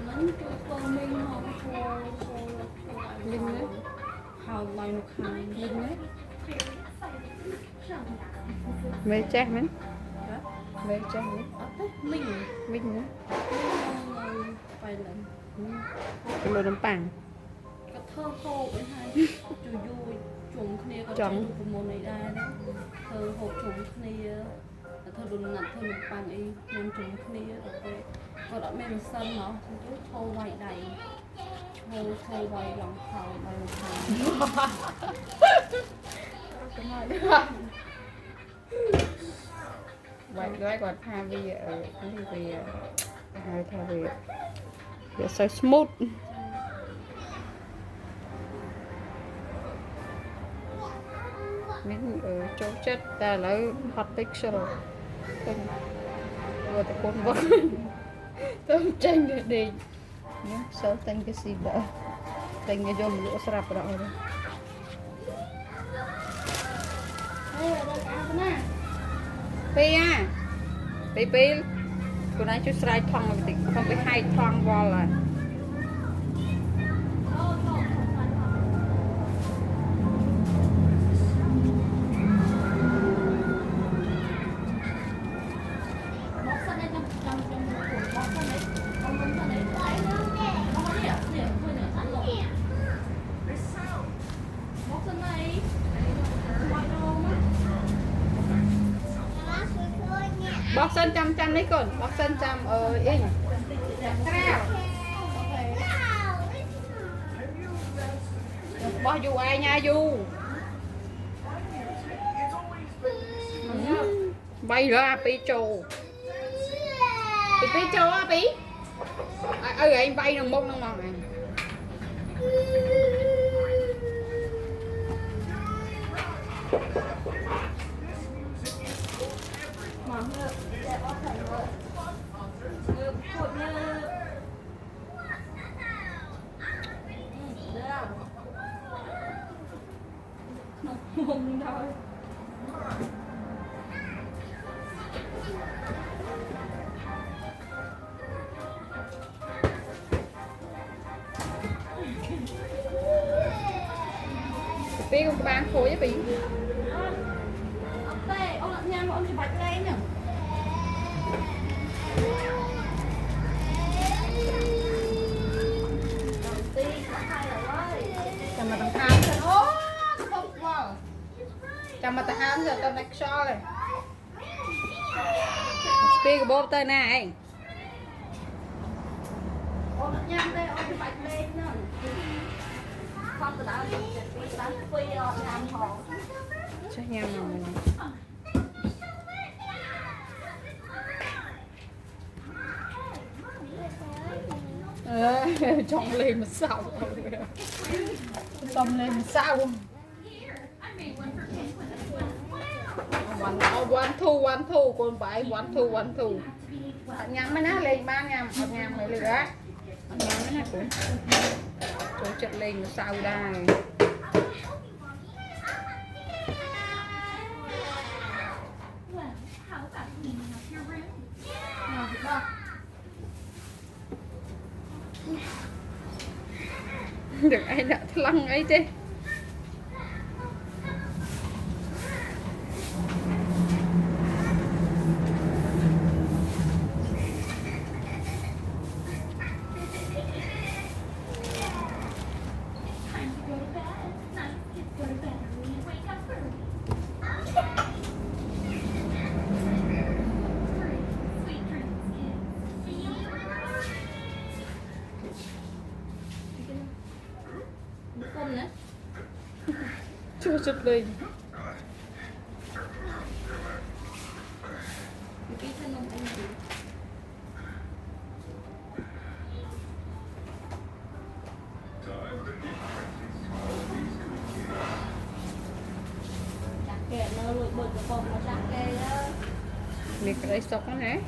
Nắng cho con mình họ Linh đấy. hào lại nó khai Linh đấy. Mấy chắc mấy. Mấy chắc mấy. mình Linh đấy. vài lần Cái lô nấm bằng. có thơ khô với hai chú vui chúng kia có Chọn. của môn này ra đó thơ hộp chúng kia thơ đồn nặng thơ lục bằng ấy nhưng chúng kia có đã mê sân nó chúng thô vay đầy thô vay lòng khẩu vay lòng khẩu Vậy gói còn tha vì ở cái vì hai tha vì để so smooth. Mình ở chỗ chất ta lấy hot pixel vừa tới con vật tôm tranh để đi nhé sáu tên cái gì đó tên cái dòng lỗ sạp đó rồi pi à pi cô nói chút sài thong mà bị không bị hai thong vào là bóc sân trăm đấy còn bóc sân trăm in bỏ dù ai nha dù bay ra pi trâu pi trâu á pi anh bay nó mông nó mong này mông thôi pi cũng bán khối với pi đây ông lặn nha mà ông chỉ bạch đây nhỉ chăm mà tao ham rồi ô không vào chăm mà tao ham rồi tao đặt so rồi pi của bố tay này ông lặn nha đây ông chỉ bạch đây nhỉ không từ đó bán phi nhằm họ chắc nhầm rồi mình chọn lên mà sao xong lên mà sao one two con phải one two nhắm mới nó lên ba nhắm mới lửa nhắm mới nó cũng chỗ chật lên mà sao đây được ai đã lăng ấy chứ con nữa chưa chụp lên cái thân ông anh gì chặt kẹt nó lụi bực của con nó chặt kẹt đó mình cái đây sọc nó nè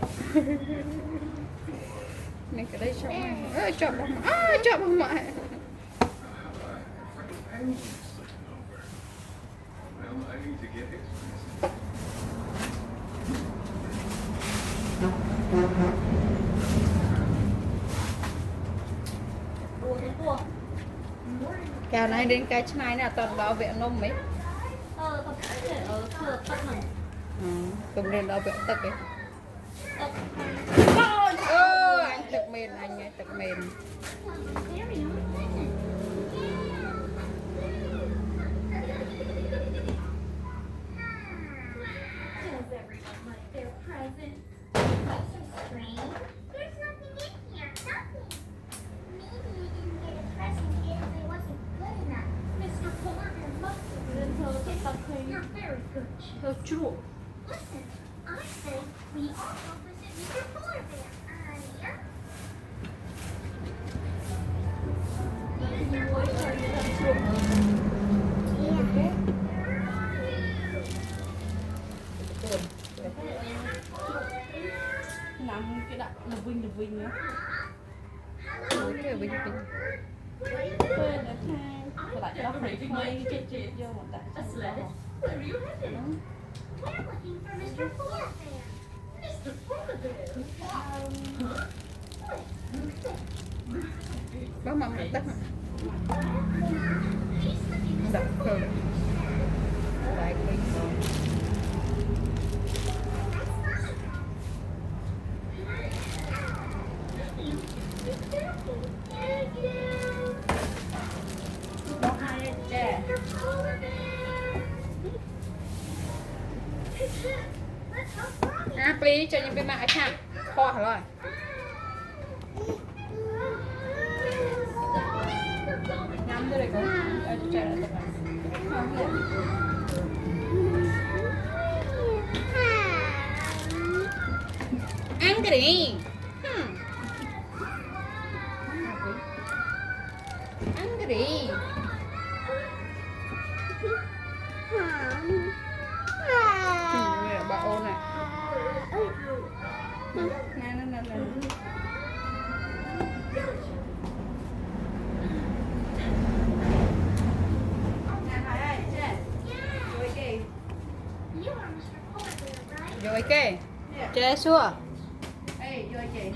mình cái đây sọc này chọc bằng mẹ giờ này đến cái này là toàn bảo vệ nôm mấy គាត់ធ្វើទឹកហ្នឹង cùng lên bảo vệ tức ấy ទឹក anh thực mềm anh ấy thực mềm Does everyone like their present? That's so strange. There's nothing in here. Nothing. Maybe you didn't get a present because it wasn't good enough. Mr. Porter must have យើងធ្វើទឹកទឹកឃើញ You're very good. ធ្វើជ្រក់ Listen, I say we all go visit Mr. Polar Bear. Yeah? មួយឃើញទឹកជ្រក់ ឆ្នាំគេដាក់លវិញណា Ôi, cái bình bình ពេលដែលថាផ្លាច់ដល់ព្រៃថ្មីជិះយកមកដាក់ Where are you headed? We're looking for Mr. Polar Bear. Mr. Polar Bear? Bác mầm đất He's looking đập khờ lại bình Thank you. ដល់ហើយចា Mr. Polar Bear. Let's go froggy. à pli cho những bên mạng chạm kho hả rồi nhắm tới đây có chạy lại tập ăn cái đi ăn cái đi bà ôn này nè You are Mr. Polar Bear, right? rồi kê chơi xua Ê, vô chị